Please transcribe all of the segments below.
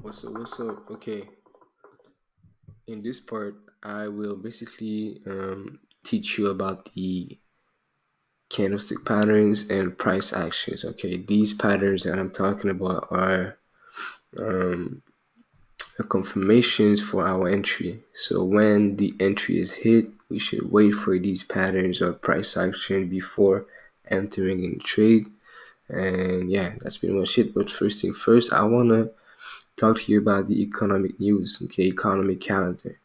What's up? Okay, in this part, I will basically teach you about the candlestick patterns and price actions. Okay, these patterns that I'm talking about are confirmations for our entry. So when the entry is hit, we should wait for these patterns or price action before entering in trade. And yeah, that's pretty much it. But first thing first, I wanna talk to you about the economic news. Okay, economic calendar.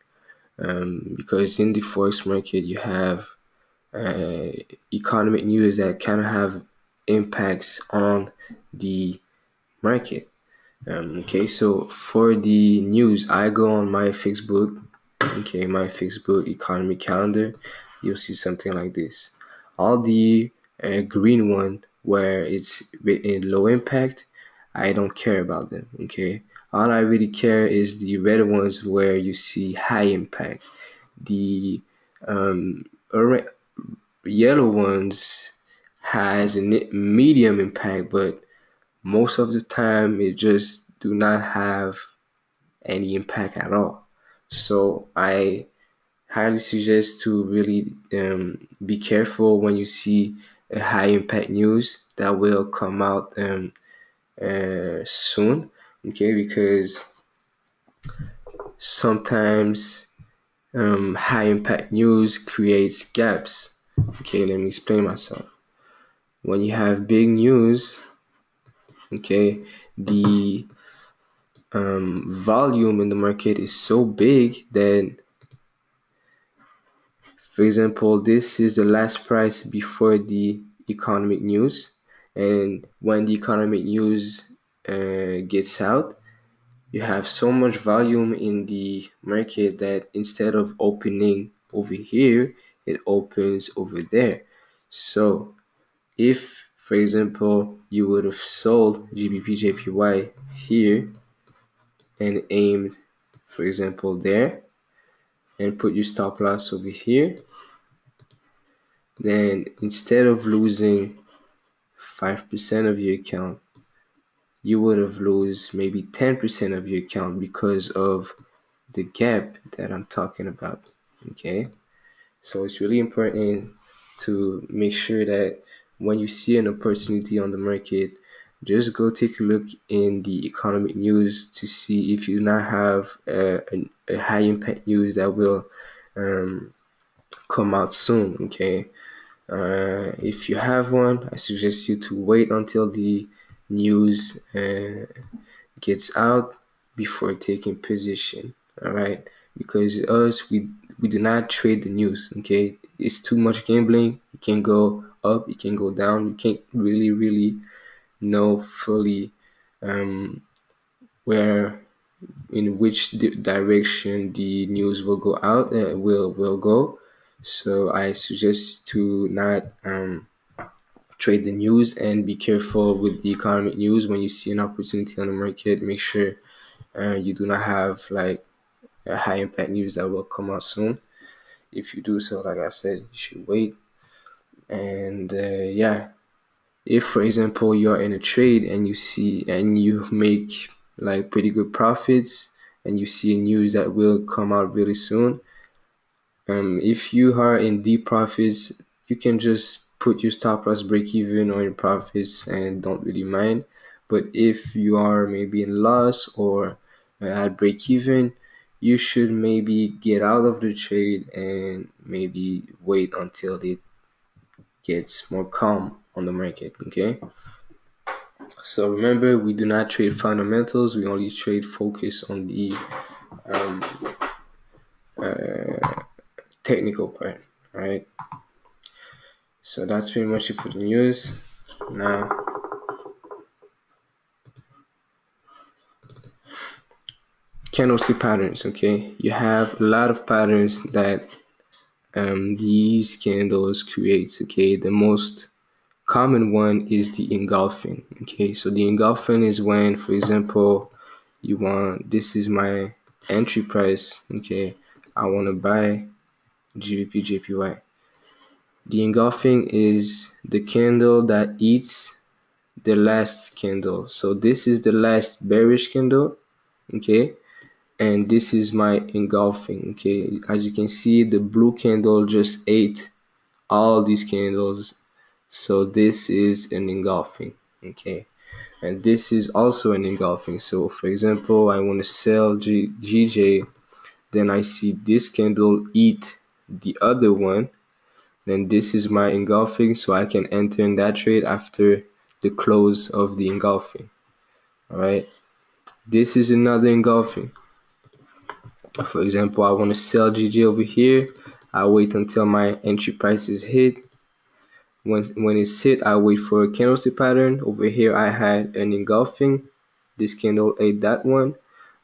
Because in the forex market you have uh, economic news that kind of have impacts on the market. Okay, so for the news, I go on my Facebook. Okay, my Facebook economic calendar. You'll see something like this. All the green one where it's in low impact, I don't care about them. Okay, all I really care is the red ones where you see high impact. The ora- yellow ones has a medium impact, but most of the time it just do not have any impact at all. So I highly suggest to really be careful when you see a high impact news that will come out soon. Okay, because sometimes high impact news creates gaps. Okay, let me explain myself. When you have big news, okay, the volume in the market is so big that, for example, this is the last price before the economic news, and when the economic news gets out, you have so much volume in the market that instead of opening over here, it opens over there. So if, for example, you would have sold GBP JPY here and aimed, for example, there, and put your stop loss over here, then instead of losing 5% of your account, you would have lose maybe 10% of your account because of the gap that I'm talking about. Okay, so it's really important to make sure that when you see an opportunity on the market, just go take a look in the economic news to see if you now have a high impact news that will um, come out soon. Okay, if you have one, I suggest you to wait until the news gets out before taking position. All right, because us we do not trade the news. Okay, it's too much gambling. You can go up, you can go down. You can't really know fully um, where in which direction the news will go out will go. So I suggest to not trade the news and be careful with the economic news. When you see an opportunity on the market, make sure you do not have like a high impact news that will come out soon. If you do so, like I said, you should wait. And yeah, if for example you're in a trade and you see and you make like pretty good profits and you see a news that will come out really soon, if you are in deep profits, you can just put your stop loss break even on your profits and don't really mind. But if you are maybe in loss or at break even, you should maybe get out of the trade and maybe wait until it gets more calm on the market. Okay. So remember, we do not trade fundamentals. We only trade focus on the um, technical part. Right. So that's pretty much it for the news. Now, candlestick patterns. Okay, you have a lot of patterns that these candles creates. Okay, the most common one is the engulfing. Okay, so the engulfing is when, for example, you want this is my entry price. Okay, I want to buy GBP JPY. The engulfing is the candle that eats the last candle. So this is the last bearish candle, Okay, and this is my engulfing. Okay, as you can see, the blue candle just ate all these candles, so this is an engulfing. Okay, and this is also an engulfing. So for example, I want to sell GJ, then I see this candle eat the other one, then this is my engulfing, so I can enter in that trade after the close of the engulfing. All right, this is another engulfing. For example, I want to sell GG over here. I wait until my entry price is hit. When it's hit, I wait for a candlestick pattern. Over here, I had an engulfing. This candle ate that one.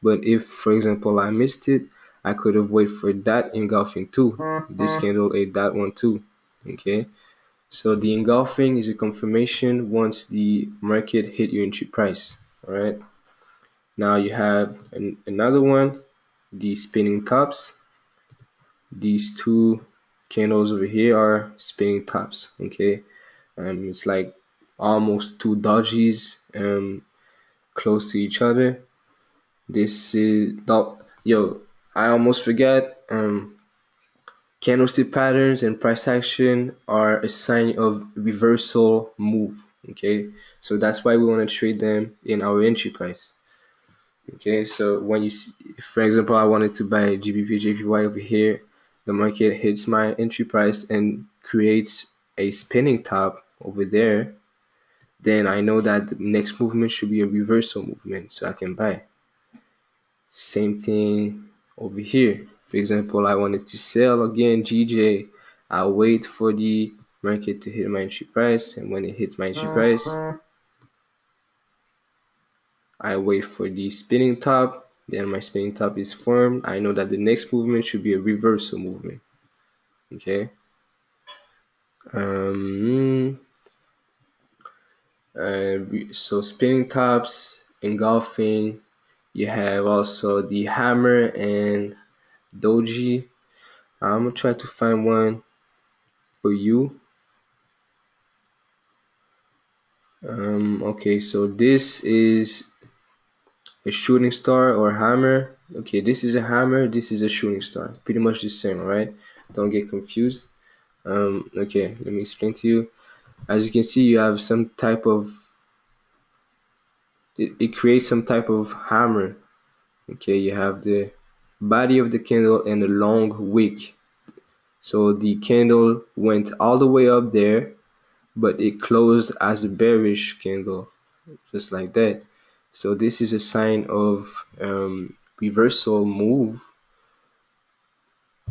But if, for example, I missed it, I could have waited for that engulfing too. This candle ate that one too. Okay. So the engulfing is a confirmation once the market hit your entry price. All right. Now you have another one, the spinning tops. These two candles over here are spinning tops. Okay, it's like almost two dojis close to each other. This is yo, I almost forgot. Candlestick patterns and price action are a sign of reversal move. Okay, so that's why we want to trade them in our entry price. Okay, so when you see, for example, I wanted to buy GBP JPY over here, the market hits my entry price and creates a spinning top over there, then I know that the next movement should be a reversal movement, so I can buy. Same thing over here. For example, I wanted to sell again GJ. I wait for the market to hit my entry price, and when it hits my entry price, I wait for the spinning top, then my spinning top is formed. I know that the next movement should be a reversal movement. Okay. Um, so spinning tops, engulfing. You have also the hammer and doji. I'm gonna try to find one for you. Okay, so this is a shooting star or hammer. Okay, this is a hammer, this is a shooting star. Pretty much the same, alright? Don't get confused. Okay, let me explain to you. As you can see, you have some type of, it creates some type of hammer. Okay, you have the body of the candle and a long wick. So the candle went all the way up there, but it closed as a bearish candle, just like that. So this is a sign of reversal move.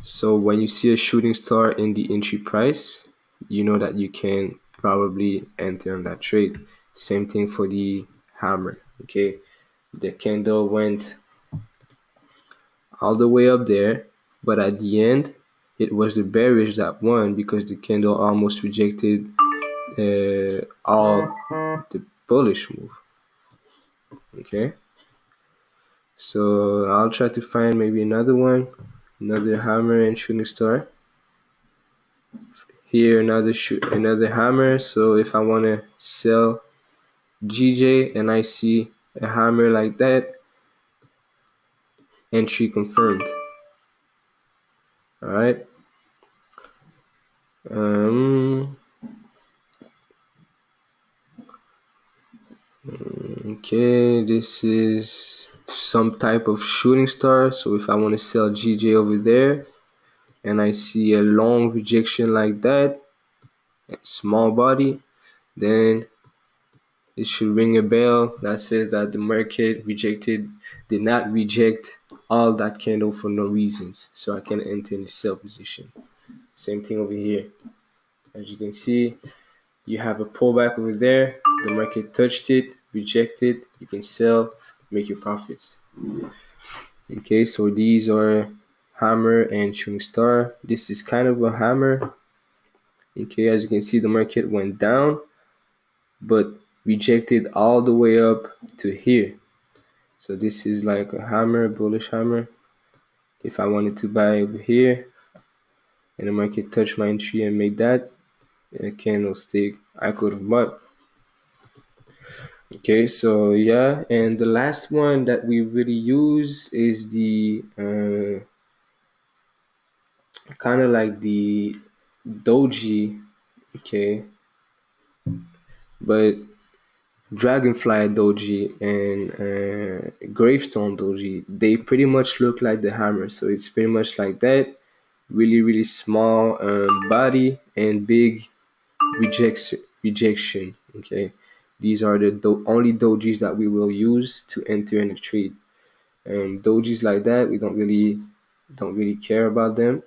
So when you see a shooting star in the entry price, you know that you can probably enter on that trade. Same thing for the hammer. Okay, the candle went all the way up there, but at the end, it was the bearish that won because the candle almost rejected all the bullish move. Okay, so I'll try to find maybe another one, another hammer and shooting star. Here another hammer. So if I want to sell GJ and I see a hammer like that, entry confirmed. All right. Um. Okay, this is some type of shooting star. So if I want to sell GJ over there and I see a long rejection like that, small body, then it should ring a bell that says that the market did not reject all that candle for no reasons. So I can enter in the sell position. Same thing over here. As you can see, you have a pullback over there. The market touched it, rejected. You can sell, make your profits. Okay, so these are hammer and shooting star. This is kind of a hammer. Okay, as you can see, the market went down, but rejected all the way up to here. So this is like a hammer, bullish hammer. If I wanted to buy over here and the market touched my entry and made that a candlestick, I could have bought. Okay, so yeah, and the last one that we really use is the kind of like the doji, okay, but dragonfly doji and gravestone doji, they pretty much look like the hammer. So it's pretty much like that, really small body and big rejection. Okay, these are the only dojis that we will use to enter in a trade. Dojis like that, we don't really care about them.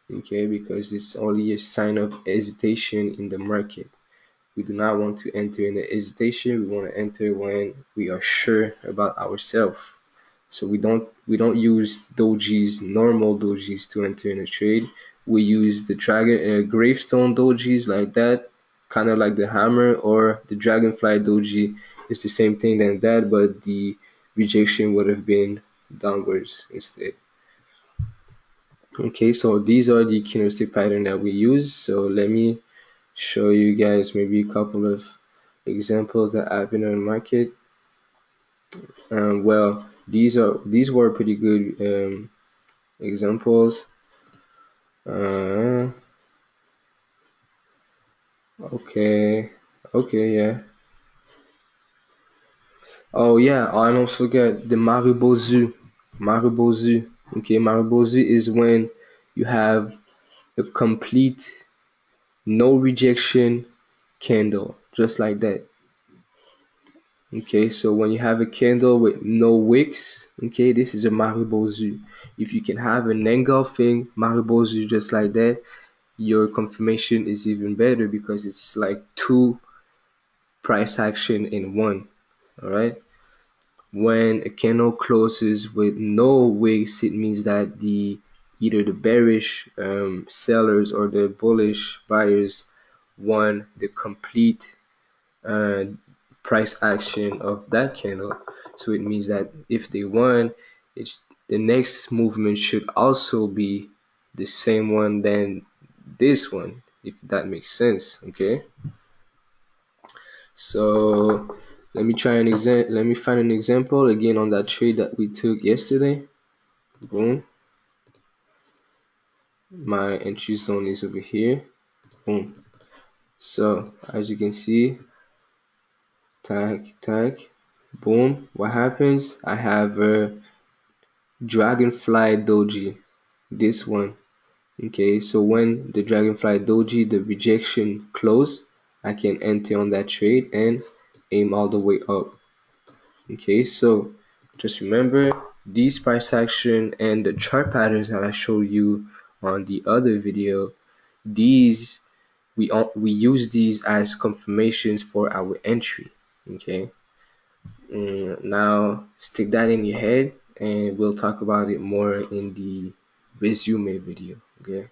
Okay, because it's only a sign of hesitation in the market. We do not want to enter in a hesitation. We want to enter when we are sure about ourselves. So we don't use dojis, normal dojis, to enter in a trade. We use the dragon gravestone dojis like that, kind of like the hammer, or the dragonfly doji. It's the same thing than that, but the rejection would have been downwards instead. Okay, so these are the candlestick pattern that we use. So let me show you guys maybe a couple of examples that I've been on the market. Well, these were pretty good examples. Uh, okay, okay, yeah. Oh yeah, I almost forget the Maribozu. Maribozu. Okay, Maribozu is when you have a complete no rejection candle, just like that. Okay, so when you have a candle with no wicks, okay, this is a Maribozu. If you can have an engulfing Maribozu just like that, your confirmation is even better because it's like two price action in one. All right. When a candle closes with no wicks, it means that the either the bearish sellers or the bullish buyers won the complete uh, price action of that candle. So it means that if they won, it's, the next movement should also be the same one than this one, if that makes sense. Okay. So let me find an example again on that trade that we took yesterday. Boom. My entry zone is over here. Boom. So as you can see, tag, boom. What happens? I have a Dragonfly Doji, this one. Okay, so when the Dragonfly Doji, the rejection close, I can enter on that trade and aim all the way up. Okay, so just remember these price action and the chart patterns that I showed you on the other video. These we use these as confirmations for our entry. Okay, now stick that in your head and we'll talk about it more in the resume video. Okay.